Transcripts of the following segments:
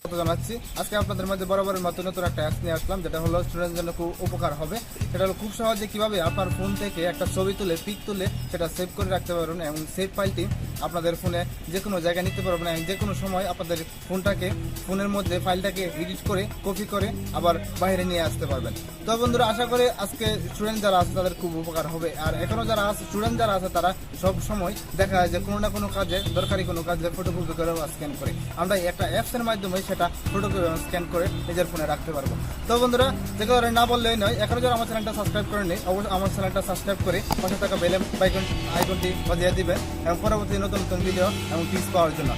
জানাচ্ছি। আজকে আপনাদের মধ্যে বরাবরের মতো নতুন একটা অ্যাপস নিয়ে আসলাম, যেটা হলো স্টুডেন্টের জন্য খুব উপকার হবে। সেটা হলো খুব সহজে কিভাবে আপনার ফোন থেকে একটা ছবি তুলে পিক তুলে সেটা সেভ করে রাখতে পারবেন এবং সেভ ফাইলটি আপনাদের ফোনে যে কোনো জায়গায় নিতে পারবেন এবং যে কোনো সময় আপনাদের ফোনের মধ্যে ফাইলটাকে এডিট করে কপি করে আবার বাইরে নিয়ে আসতে পারবেন। তো বন্ধুরা, আশা করি আজকে স্টুডেন্ট যারা আছে তাদের খুব উপকার হবে। আর এখনো যারা আছে স্টুডেন্ট যারা আছে তারা সব সময় দেখা যায় যে কোনো না কোনো কাজে দরকারি কোনো কাজে ফটোকপি করে বা স্ক্যান করে আমরা একটা অ্যাপসের মাধ্যমে সেটা ফটোকপি স্ক্যান করে নিজের ফোনে রাখতে পারবো। তো বন্ধুরা, যে কথা না বললেই নয়, এখনো যারা আমার চ্যানেলটা সাবস্ক্রাইব করেনি অবশ্যই আমার চ্যানেলটা সাবস্ক্রাইব করে পাশে থাকা বেল আইকনটি বাজিয়ে দিবেন এবং পরবর্তী নতুন নতুন ভিডিও এবং টিপস পাওয়ার জন্য।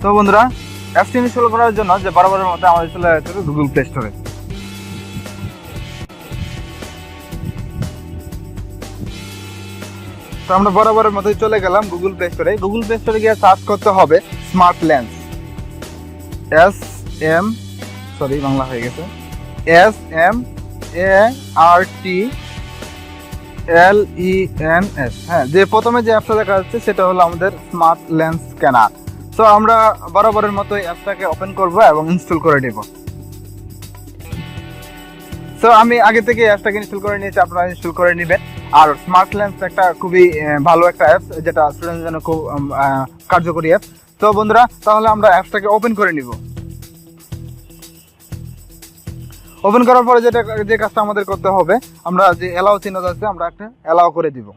তো বন্ধুরা, অ্যাপসটি ইনস্টল করার জন্য যে বরাবরের মধ্যে আমাদের চলে যেতে হবে গুগল প্লে স্টোরে। তো আমরা বরাবরের মতোই চলে গেলাম গুগল প্লে স্টোরে। গুগল প্লে স্টোরে গিয়ে সার্চ করতে হবে স্মার্ট লেন্স, বাংলা হয়ে গেছে, SMARTLENS। হ্যাঁ, যে প্রথমে যে অ্যাপটা দেখা যাচ্ছে সেটা হলো আমাদের স্মার্ট লেন্স স্ক্যানার। তো আমরা বরাবরের মতো অ্যাপটাকে ওপেন করব এবং ইনস্টল করে নেব। তো আমি আগে থেকে অ্যাপটাকে ইনস্টল করে নিয়েছি, আপনারা ইনস্টল করে নেবেন। আর স্মার্ট লেন্স একটা খুবই ভালো একটা অ্যাপ, যেটা স্টুডেন্টের জন্য খুব কার্যকরী অ্যাপ। তো বন্ধুরা, তাহলে আমরা অ্যাপটাকে ওপেন করে নিব। ওপেন করার পরে যে কাজটা আমাদের করতে হবে, আমরা যে অ্যালাউ চিহ্ন আছে আমরা একটা অ্যালাউ করে দিব।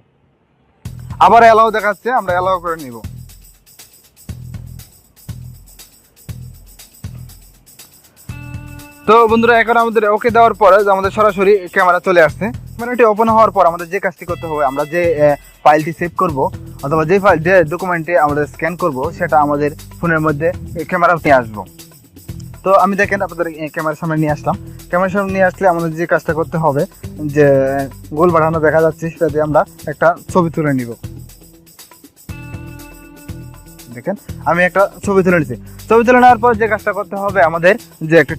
আবার অ্যালাউ দেখাচ্ছে, আমরা অ্যালাউ করে নিব। তো বন্ধুরা, এখন আমাদের ওকে দেওয়ার পরে আমাদের সরাসরি ক্যামেরা চলে আসছে। ক্যামেরাটি ওপেন হওয়ার পর আমাদের যে কাজটি করতে হবে, আমরা যে ফাইলটি সেভ করব অথবা যে ডকুমেন্টে আমাদের স্ক্যান করব সেটা আমাদের ফোনের মধ্যে ক্যামেরা নিয়ে আসবো। তো আমি দেখেন আপনাদের ক্যামেরার সামনে নিয়ে আসলাম। ক্যামেরার সামনে নিয়ে আসলে আমাদের যে কাজটা করতে হবে, যে গোল বাড়ানো দেখা যাচ্ছে সেটা দিয়ে আমরা একটা ছবি তুলে নিব। দেখেন, আমি একটা ছবি তুলে নিচ্ছি। ছবি তুলে নেওয়ার পর যে কাজটা করতে হবে, আমাদের যে একটা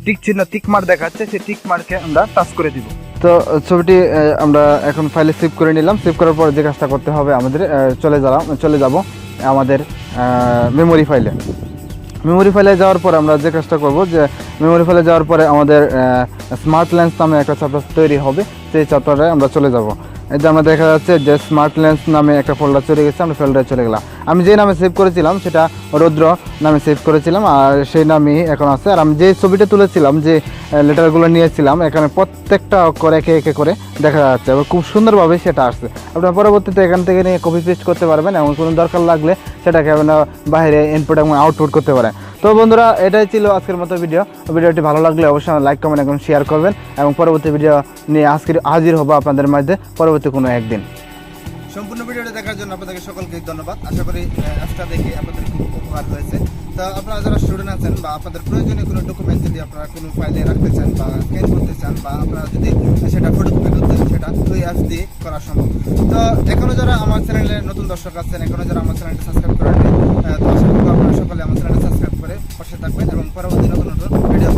টিক মার্ক দেখাচ্ছে সেই টিক মার্কে আমরা টাচ করে দিব। তো ছবিটি আমরা এখন ফাইলে সেভ করে নিলাম। সেভ করার পর যে কাজটা করতে হবে, আমাদের চলে যাব আমাদের মেমোরি ফাইলে যাওয়ার পর আমরা যে কাজটা করব, যে মেমোরি ফাইলে যাওয়ার পরে আমাদের স্মার্ট লেন্স নামে একটা চ্যাপ্টার তৈরি হবে। সেই চ্যাপ্টারে আমরা চলে যাব। এই যে আমরা দেখা যাচ্ছে যে স্মার্ট লেন্স নামে একটা ফোল্ডার চলে গেছে, আমরা ফোল্ডারে চলে গেলাম। আমি যে নামে সেভ করেছিলাম সেটা রুদ্র নামে সেভ করেছিলাম, আর সেই নামই এখন আছে। আর আমি যে ছবিটা তুলেছিলাম, যে লেটারগুলো নিয়েছিলাম, এখানে প্রত্যেকটা অক্ষর একে একে করে দেখা যাচ্ছে এবং খুব সুন্দরভাবে সেটা আসছে। আপনারা পরবর্তীতে এখান থেকে নিয়ে কপি পেস্ট করতে পারবেন এবং কোনো দরকার লাগলে সেটাকে আপনারা বাইরে ইনপুট এবং আউটপুট করতে পারেন। তো বন্ধুরা, এটাই ছিল আজকের মতো ভিডিওটি ভালো লাগলে অবশ্যই লাইক কমেন্ট এবং শেয়ার করবেন এবং পরবর্তী ভিডিও নিয়ে হাজির হবো আপনাদের মধ্যে পরবর্তী কোনো একদিন। সম্পূর্ণ ভিডিওটা দেখার জন্য আপনাদেরকে সকলকে ধন্যবাদ। আশা করি অ্যাপসটা দেখে আপনাদের খুব উপকার হয়েছে। তো আপনারা যারা স্টুডেন্ট আছেন বা আপনাদের প্রয়োজনীয় কোনো ডকুমেন্ট যদি আপনারা কোনো ফাইলে রাখতে চান বা স্ক্যান করতে চান বা আপনারা যদি সেটা ফটোকপি করতে চান, সেটা ওই অ্যাপস দিয়ে করা সম্ভব। তো এখনও যারা আমার চ্যানেলে নতুন দর্শক আছেন, এখনও যারা আমার চ্যানেলটা সাবস্ক্রাইব করেন, তো আশা করব আপনারা সকলে আমার চ্যানেলটা সাবস্ক্রাইব করে পাশে থাকবেন এবং পরবর্তী নতুন ভিডিও